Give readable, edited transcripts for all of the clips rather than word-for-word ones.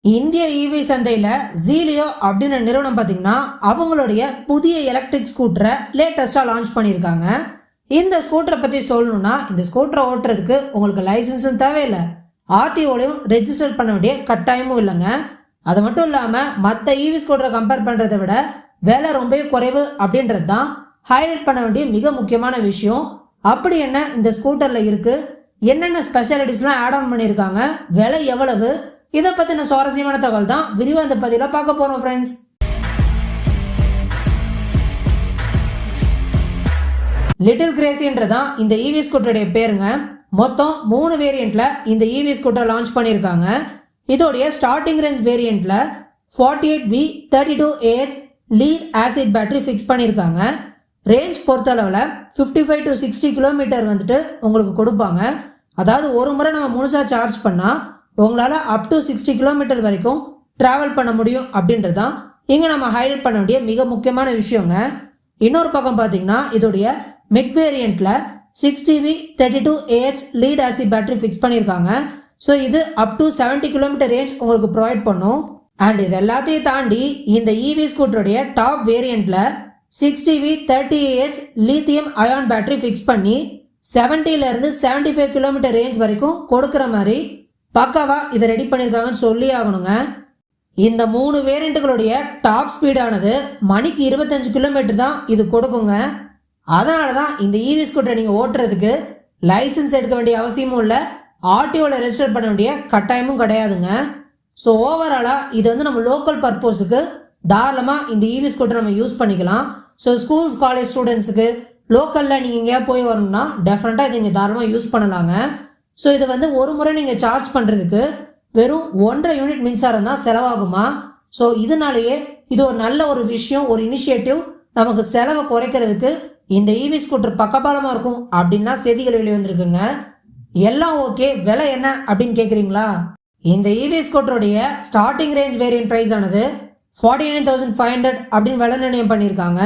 இந்திய இவி சந்தையில் ஜீலியோ அப்படின்னு நிறுவனம் பார்த்தீங்கன்னா அவங்களுடைய புதிய எலக்ட்ரிக் ஸ்கூட்டரை லேட்டஸ்ட்டாக லான்ச் பண்ணியிருக்காங்க. இந்த ஸ்கூட்டரை பற்றி சொல்லணும்னா, இந்த ஸ்கூட்டரை ஓட்டுறதுக்கு உங்களுக்கு லைசன்ஸும் தேவையில்லை, ஆர்டிஓலையும் ரெஜிஸ்டர் பண்ண வேண்டிய கட்டாயமும் இல்லைங்க. அது மட்டும் இல்லாமல் மற்ற இவி ஸ்கூட்டரை கம்பேர் பண்ணுறதை விட விலை ரொம்பவே குறைவு அப்படின்றது தான் ஹைலைட் பண்ண வேண்டிய மிக முக்கியமான விஷயம். அப்படி என்ன இந்த ஸ்கூட்டரில் இருக்குது, என்னென்ன ஸ்பெஷாலிட்டிஸ்லாம் ஆட் ஆன் பண்ணியிருக்காங்க, விலை எவ்வளவு, இதை பற்றின சுவாரஸ்யமான தகவல் தான் விரிவாக இந்த பதிவில் பார்க்க போகிறோம் ஃப்ரெண்ட்ஸ். லிட்டில் கிரேசின்றதான் இந்த இவி ஸ்கூட்டருடைய பேருங்க. மொத்தம் 3 வேரியண்ட்ல இந்த இவி ஸ்கூட்டர் லான்ச் பண்ணியிருக்காங்க. இதோடைய ஸ்டார்டிங் ரேஞ்ச் வேரியண்ட்ல 48V 32Ah lead acid battery fix பண்ணியிருக்காங்க. ரேஞ்ச் பொறுத்தளவில் 55 to 60 கிலோமீட்டர் வந்துட்டு உங்களுக்கு கொடுப்பாங்க. அதாவது ஒரு முறை நம்ம முழுசாக சார்ஜ் பண்ணால் உங்களால் அப் டு 60 கிலோமீட்டர் வரைக்கும் ட்ராவல் பண்ண முடியும் அப்படின்றது தான் இங்கே நம்ம ஹைலைட் பண்ண வேண்டிய மிக முக்கியமான விஷயங்க. இன்னொரு பக்கம் பார்த்தீங்கன்னா இதோடைய மிட் வேரியண்ட்டில் 60V 32Ah lead acid battery fix பண்ணியிருக்காங்க. ஸோ இது அப் டு 70 கிலோமீட்டர் ரேஞ்ச் உங்களுக்கு ப்ரொவைட் பண்ணும். அண்ட் இது எல்லாத்தையும் தாண்டி இந்த இவி ஸ்கூட்டருடைய டாப் வேரியண்ட்டில் 60V 30Ah lithium ion battery fix பண்ணி 70லேருந்து 75 கிலோமீட்டர் ரேஞ்ச் வரைக்கும் கொடுக்குற மாதிரி பக்காவாக இதை ரெடி பண்ணியிருக்காங்கன்னு சொல்லி ஆகணுங்க. இந்த 3 வேரியண்ட்டுகளுடைய டாப் ஸ்பீடானது மணிக்கு 25 கிலோமீட்டர் தான் இது கொடுக்குங்க. அதனால தான் இந்த இவி ஸ்கூட்டரை நீங்கள் ஓட்டுறதுக்கு லைசன்ஸ் எடுக்க வேண்டிய அவசியமும் இல்லை, ஆர்டிஓவில் ரெஜிஸ்டர் பண்ண வேண்டிய கட்டாயமும் கிடையாதுங்க. ஸோ ஓவராலாக இது வந்து நம்ம லோக்கல் பர்பஸுக்கு தாராளமாக இந்த இவி ஸ்கூட்டர் நம்ம யூஸ் பண்ணிக்கலாம். ஸோ ஸ்கூல்ஸ் காலேஜ் ஸ்டூடெண்ட்ஸுக்கு லோக்கலில் நீங்கள் எங்கேயா போய் வரணும்னா டெஃபினட்டாக இதை நீங்கள் தாராளமாக யூஸ் பண்ணலாங்க. ஸோ இதை வந்து ஒரு முறை நீங்கள் சார்ஜ் பண்ணுறதுக்கு வெறும் 1.5 யூனிட் மின்சாரம் தான் செலவாகுமா. ஸோ இதனாலேயே இது ஒரு நல்ல ஒரு விஷயம், ஒரு இனிஷியேட்டிவ். நமக்கு செலவை குறைக்கிறதுக்கு இந்த இவி ஸ்கூட்டர் பக்கபாலமாக இருக்கும் அப்படின்னா செய்திகள் வெளிவந்துருக்குங்க. எல்லாம் ஓகே, விலை என்ன அப்படின்னு கேட்குறீங்களா? இந்த EV ஸ்கூட்டருடைய starting range variant price ஆனது 49,500 அப்படின்னு விலை நிர்ணயம் பண்ணியிருக்காங்க.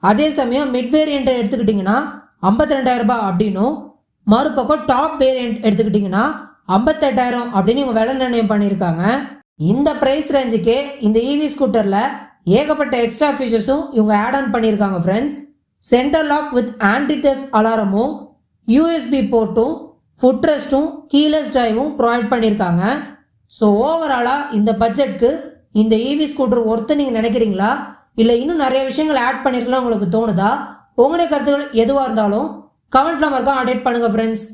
அதே சமயம் மிட் வேரியண்ட்டை எடுத்துக்கிட்டிங்கன்னா 52,000 ரூபாய் அப்படின்னும், மறுபக்கம் டாப் வேரியண்ட் எடுத்துக்கிட்டிங்கன்னா 58,000 அப்படின்னு இவங்க விலை நிர்ணயம் பண்ணியிருக்காங்க. இந்த ப்ரைஸ் ரேஞ்சுக்கே இந்த இவி ஸ்கூட்டரில் ஏகப்பட்ட எக்ஸ்ட்ரா ஃபீச்சர்ஸும் இவங்க ஆட் ஆன் பண்ணியிருக்காங்க friends. Centre lock with anti theft அலாரமும், யூஎஸ்பி போர்ட்டும், ஃபுட் ரெஸ்ட்டும், கீலெஸ் டிரைவும் ப்ரொவைட் பண்ணியிருக்காங்க. ஸோ ஓவராலாக இந்த பட்ஜெட்க்கு இந்த இவி ஸ்கூட்டர் ஒர்த்து நீங்கள் நினைக்கிறீங்களா, இல்லை இன்னும் நிறைய விஷயங்கள் ஆட் பண்ணியிருக்கலாம் உங்களுக்கு தோணுதா? உங்களுடைய கருத்துக்கள் எதுவாக இருந்தாலும் கமெண்ட்ல மறக்காம அப்டேட் பண்ணுங்கள் ஃப்ரெண்ட்ஸ்.